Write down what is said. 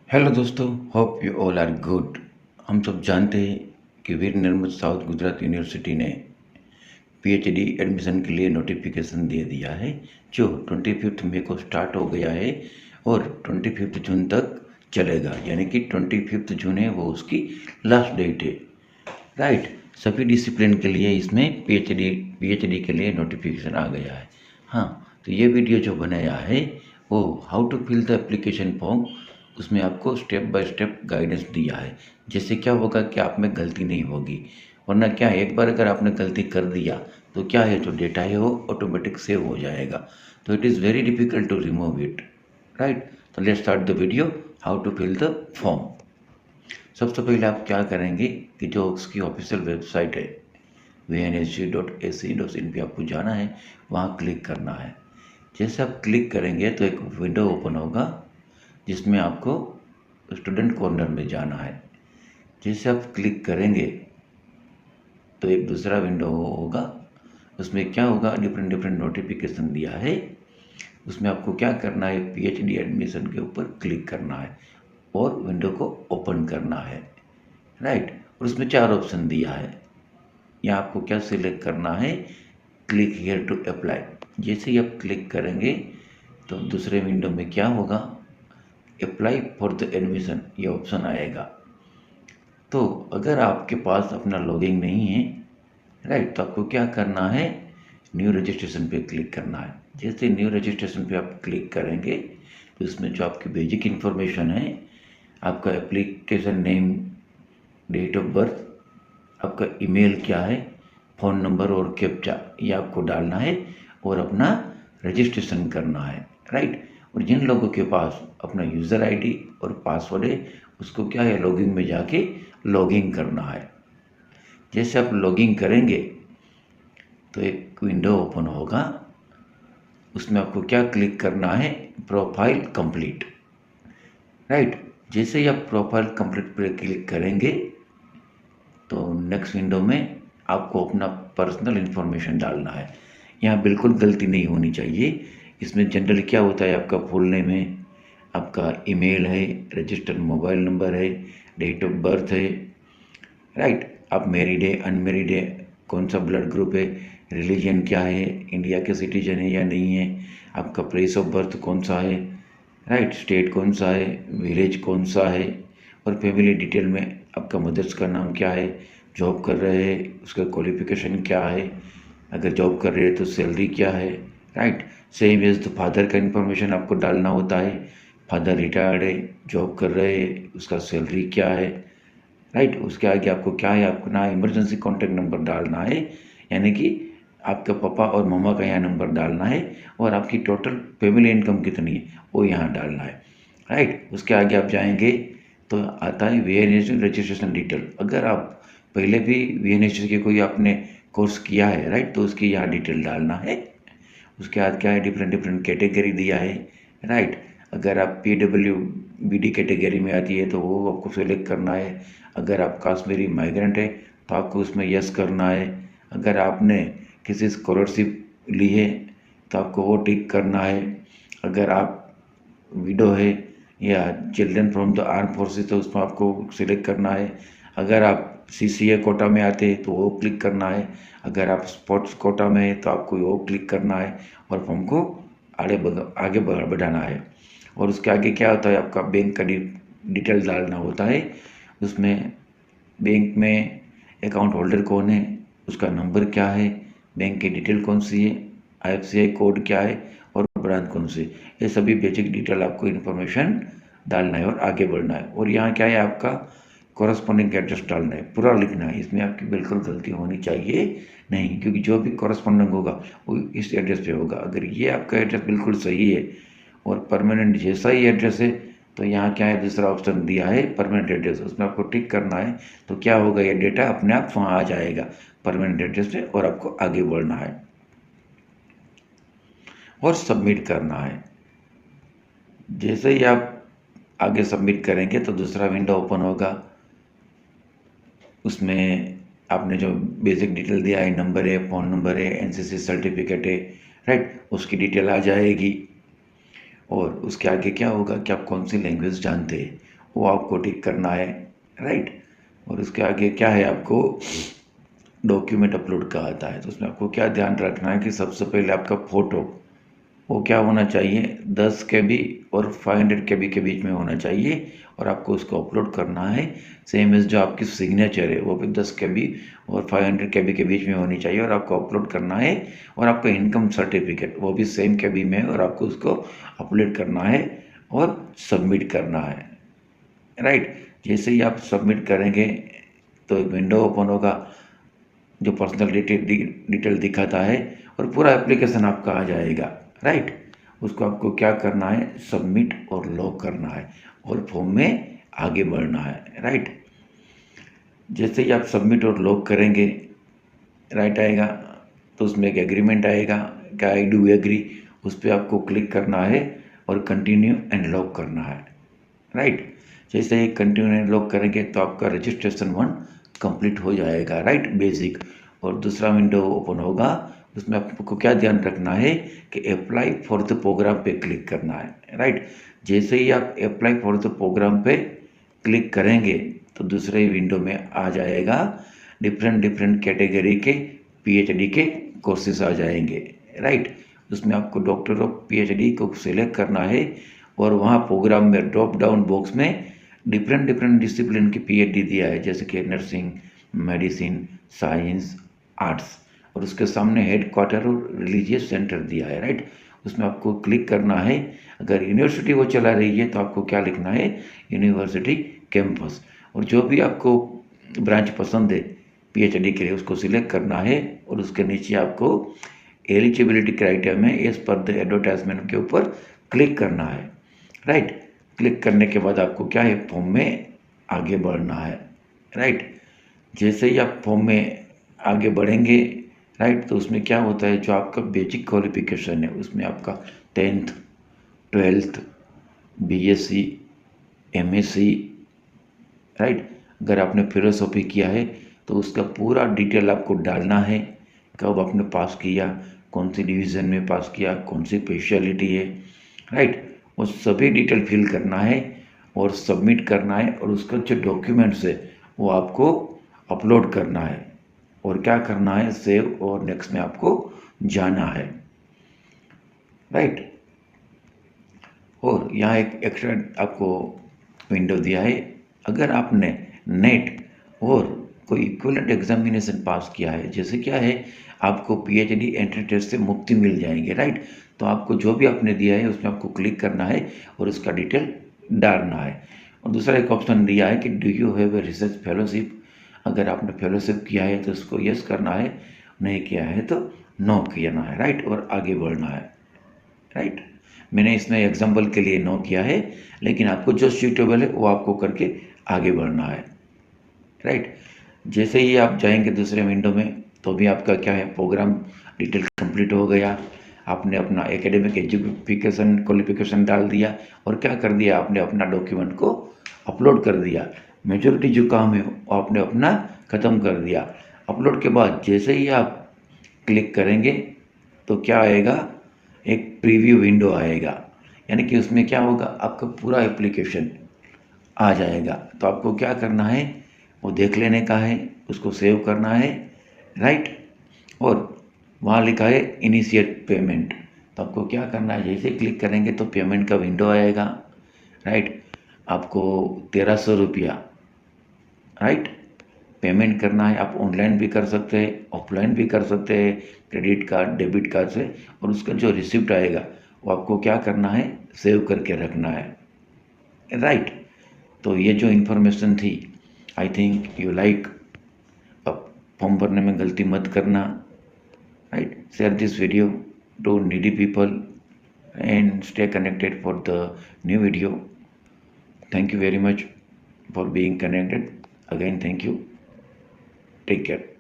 Hello दोस्तों, hope you all are good. हम सब जानते हैं कि वीर नर्मद साउथ गुजरात यूनिवर्सिटी ने पीएचडी एडमिशन के लिए नोटिफिकेशन दे दिया है, जो 25 मई को स्टार्ट हो गया है और 25 जून तक चलेगा। यानी कि 25 जून है वो उसकी लास्ट डेट है। राइट, सभी डिसिप्लिन के लिए इसमें पीएचडी के लिए नोटिफिकेशन आ गया है। हाँ, तो ये वीडियो जो बनाया है वो how to fill the application form, उसमें आपको स्टेप बाय स्टेप गाइडेंस दिया है। जैसे क्या होगा कि आप में गलती नहीं होगी, वरना क्या है, एक बार अगर आपने गलती कर दिया तो क्या है, जो डेटा है वो ऑटोमेटिक सेव हो जाएगा। तो it is very difficult to remove it. Right, तो let's start the video how to fill the form. सबसे पहले आप क्या करेंगे कि जो उसकी ऑफिशियल वेबसाइट है vnsg.ac.in पे आपको जाना है, वहाँ क्लिक करना है। जैसे आप क्लिक करेंगे तो एक विंडो ओपन होगा जिसमें आपको स्टूडेंट कॉर्नर में जाना है। जैसे आप क्लिक करेंगे तो एक दूसरा विंडो होगा, उसमें क्या होगा, डिफरेंट डिफरेंट नोटिफिकेशन दिया है। उसमें आपको क्या करना है, पीएचडी एडमिशन के ऊपर क्लिक करना है और विंडो को ओपन करना है। राइट, और उसमें 4 ऑप्शन दिया है। यहाँ आपको क्या सिलेक्ट करना है, क्लिक हियर टू अप्लाई। जैसे ही आप क्लिक करेंगे तो दूसरे विंडो में क्या होगा, अप्लाई फॉर द एडमिशन ये ऑप्शन आएगा। तो अगर आपके पास अपना लॉगिन नहीं है, राइट, तो आपको क्या करना है, न्यू रजिस्ट्रेशन पे क्लिक करना है। जैसे न्यू रजिस्ट्रेशन पे आप क्लिक करेंगे तो इसमें जो आपकी बेसिक इन्फॉर्मेशन है, आपका application name, date of birth, आपका ईमेल क्या है, फ़ोन नंबर और कैप्चा ये आपको डालना है और अपना रजिस्ट्रेशन करना है। राइट, और जिन लोगों के पास अपना यूज़र आईडी और पासवर्ड है, उसको क्या है, लॉगिन में जाके लॉगिन करना है। जैसे आप लॉगिन करेंगे तो एक विंडो ओपन होगा, उसमें आपको क्या क्लिक करना है, प्रोफाइल कंप्लीट। राइट, जैसे ही आप प्रोफाइल कंप्लीट पर क्लिक करेंगे तो नेक्स्ट विंडो में आपको अपना पर्सनल इन्फॉर्मेशन डालना है। यहाँ बिल्कुल गलती नहीं होनी चाहिए। इसमें जनरली क्या होता है, आपका फुल नेम है, आपका ईमेल है, रजिस्टर्ड मोबाइल नंबर है, डेट ऑफ बर्थ है, राइट, आप मैरिड है, अनमैरिड है, कौन सा ब्लड ग्रुप है, रिलीजन क्या है, इंडिया के सिटीजन है या नहीं है, आपका प्लेस ऑफ बर्थ कौन सा है, राइट, स्टेट कौन सा है, विलेज कौन सा है, और फैमिली डिटेल में आपका मदर्स का नाम क्या है, जॉब कर रहे हैं उसका क्वालिफिकेशन क्या है, अगर जॉब कर रहे हैं तो सैलरी क्या है। राइट, सेम एज तो फादर का इन्फॉर्मेशन आपको डालना होता है, फादर रिटायर्ड है, जॉब कर रहे हैं, उसका सैलरी क्या है। राइट, उसके आगे आपको क्या है, आपको ना इमरजेंसी कॉन्टैक्ट नंबर डालना है, यानी कि आपका पापा और मम्मा का यहाँ नंबर डालना है, और आपकी टोटल फैमिली इनकम कितनी है वो यहाँ डालना है। राइट, उसके आगे आप जाएंगे तो आता है वीएनएसडी रजिस्ट्रेशन डिटेल। अगर आप पहले भी वीएनएसडी के कोई आपने कोर्स किया है, राइट, तो उसकी यहाँ डिटेल डालना है। उसके बाद क्या है, डिफरेंट डिफरेंट कैटेगरी दिया है। राइट, अगर आप PWBD कैटेगरी में आती है तो वो आपको सेलेक्ट करना है। अगर आप काश्मीरी माइग्रेंट है तो आपको उसमें यस करना है। अगर आपने किसी स्कॉलरशिप ली है तो आपको वो टिक करना है। अगर आप विडो है या children from the arm forces तो उसमें आपको सिलेक्ट करना है। अगर आप CCA कोटा में आते हैं तो वो क्लिक करना है। अगर आप स्पोर्ट्स कोटा में है तो आपको वो क्लिक करना है और फॉर्म को आगे बढ़ाना है। और उसके आगे क्या होता है, आपका बैंक का डिटेल डालना होता है। उसमें बैंक में अकाउंट होल्डर कौन है, उसका नंबर क्या है, बैंक की डिटेल कौन सी है, IFSCI कोड क्या है और ब्रांच कौन सी, ये सभी बेसिक डिटेल आपको इन्फॉर्मेशन डालना है और आगे बढ़ना है। और यहाँ क्या है, आपका कॉरस्पॉन्डिंग एड्रेस डालना है, पूरा लिखना है। इसमें आपकी बिल्कुल गलती होनी चाहिए नहीं, क्योंकि जो भी कॉरस्पॉन्डिंग होगा वो इस एड्रेस पे होगा। अगर ये आपका एड्रेस बिल्कुल सही है और परमानेंट जैसा ही एड्रेस है तो यहाँ क्या है, दूसरा ऑप्शन दिया है परमानेंट एड्रेस, उसमें आपको टिक करना है। तो क्या होगा, ये डेटा अपने आप वहाँ आ जाएगा परमानेंट एड्रेस पे और आपको आगे बढ़ना है और सबमिट करना है। जैसे ही आप आगे सबमिट करेंगे तो दूसरा विंडो ओपन होगा। उसमें आपने जो बेसिक डिटेल दिया है, नंबर है, फ़ोन नंबर है, NCC सर्टिफिकेट है, राइट, उसकी डिटेल आ जाएगी। और उसके आगे क्या होगा कि आप कौन सी लैंग्वेज जानते हैं वो आपको टिक करना है, राइट। और उसके आगे क्या है, आपको डॉक्यूमेंट अपलोड का आता है। तो उसमें आपको क्या ध्यान रखना है कि सबसे पहले आपका फ़ोटो वो क्या होना चाहिए, 10 KB और 500 KB के बीच में होना चाहिए, और आपको उसको अपलोड करना है। सेम एज़ जो आपकी सिग्नेचर है वो भी 10 KB और 500 KB के बीच में होनी चाहिए, और आपको अपलोड करना है। और आपका इनकम सर्टिफिकेट वो भी सेम KB में, और आपको उसको अपलोड करना है और सबमिट करना है, राइट। जैसे ही आप सबमिट करेंगे तो एक विंडो ओपन होगा जो पर्सनल डिटेल दिखाता है, और पूरा एप्लीकेशन आपका आ जाएगा, राइट। उसको आपको क्या करना है, सबमिट और लॉक करना है, और फॉर्म में आगे बढ़ना है, राइट। जैसे ही आप सबमिट और लॉक करेंगे, राइट आएगा, तो उसमें एक एग्रीमेंट आएगा क्या, आई डू एग्री, उस पर आपको क्लिक करना है और कंटिन्यू एंड लॉक करना है, राइट। जैसे ही कंटिन्यू एंड लॉक करेंगे तो आपका रजिस्ट्रेशन 1 कंप्लीट हो जाएगा, राइट, बेसिक। और दूसरा विंडो ओपन होगा, उसमें आपको क्या ध्यान रखना है कि अप्लाई फॉर द प्रोग्राम पे क्लिक करना है, राइट। जैसे ही आप अप्लाई फॉर द प्रोग्राम पे क्लिक करेंगे तो दूसरे विंडो में आ जाएगा, डिफरेंट डिफरेंट कैटेगरी के PhD के कोर्सेज आ जाएंगे, राइट। उसमें आपको डॉक्टर ऑफ PhD को सिलेक्ट करना है, और वहाँ प्रोग्राम में ड्रॉप डाउन बॉक्स में डिफरेंट डिफरेंट डिसिप्लिन की PhD दिया है, जैसे कि नर्सिंग, मेडिसिन, साइंस, आर्ट्स, और उसके सामने हेड क्वार्टर और रिलीजियस सेंटर दिया है, राइट। उसमें आपको क्लिक करना है। अगर यूनिवर्सिटी वो चला रही है तो आपको क्या लिखना है, यूनिवर्सिटी कैंपस, और जो भी आपको ब्रांच पसंद है PhD के लिए उसको सिलेक्ट करना है, और उसके नीचे आपको एलिजिबिलिटी क्राइटेरिया में एज पर द एडवर्टाइजमेंट के ऊपर क्लिक करना है, राइट। क्लिक करने के बाद आपको क्या है, फॉर्म में आगे बढ़ना है, राइट। जैसे ही आप फॉर्म में आगे बढ़ेंगे, राइट, तो उसमें क्या होता है, जो आपका बेसिक क्वालिफिकेशन है उसमें आपका 10th 12th BSc MSc, right. अगर आपने फिलोसॉफी किया है तो उसका पूरा डिटेल आपको डालना है, कब आपने पास किया, कौन सी डिवीज़न में पास किया, कौन सी स्पेशलिटी है, राइट। वो सभी डिटेल फिल करना है और सबमिट करना है, और उसका जो डॉक्यूमेंट्स है वो आपको अपलोड करना है, और क्या करना है, सेव और नेक्स्ट में आपको जाना है, राइट। और यहाँ एक एक्स्ट्रा आपको विंडो दिया है, अगर आपने नेट और कोई इक्विवेलेंट एग्जामिनेशन पास किया है, जैसे क्या है, आपको PhD एंट्री टेस्ट से मुक्ति मिल जाएंगे, राइट। तो आपको जो भी आपने दिया है उसमें आपको क्लिक करना है और उसका डिटेल डालना है। और दूसरा एक ऑप्शन दिया है कि do you have a research fellowship, अगर आपने फेलोशिप किया है तो उसको यस करना है, नहीं किया है तो नो करना है, राइट, और आगे बढ़ना है, राइट। मैंने इसमें एग्जाम्पल के लिए नो किया है, लेकिन आपको जो सूटेबल है वो आपको करके आगे बढ़ना है, राइट। जैसे ही आप जाएंगे दूसरे विंडो में तो भी आपका क्या है, प्रोग्राम डिटेल कंप्लीट हो गया, आपने अपना एकेडमिक एजुकेशन क्वालिफिकेशन डाल दिया, और क्या कर दिया, आपने अपना डॉक्यूमेंट को अपलोड कर दिया। मेजोरिटी जो काम है वो आपने अपना ख़त्म कर दिया। अपलोड के बाद जैसे ही आप क्लिक करेंगे तो क्या आएगा, एक प्रीव्यू विंडो आएगा, यानी कि उसमें क्या होगा, आपका पूरा एप्लीकेशन आ जाएगा। तो आपको क्या करना है, वो देख लेने का है, उसको सेव करना है, राइट। और वहाँ लिखा है इनिशिएट पेमेंट, तो आपको क्या करना है, जैसे क्लिक करेंगे तो पेमेंट का विंडो आएगा, राइट। आपको 1300 रुपया, राइट, पेमेंट करना है। आप ऑनलाइन भी कर सकते हैं, ऑफलाइन भी कर सकते हैं, क्रेडिट कार्ड डेबिट कार्ड से, और उसका जो रिसिप्ट आएगा वो आपको क्या करना है, सेव करके रखना है, राइट। तो ये जो इन्फॉर्मेशन थी, आई थिंक यू लाइक, अब फॉर्म भरने में गलती मत करना, right. Share this video to needy people and stay connected for the new video. Thank you very much for being connected. Again, thank you. Take care.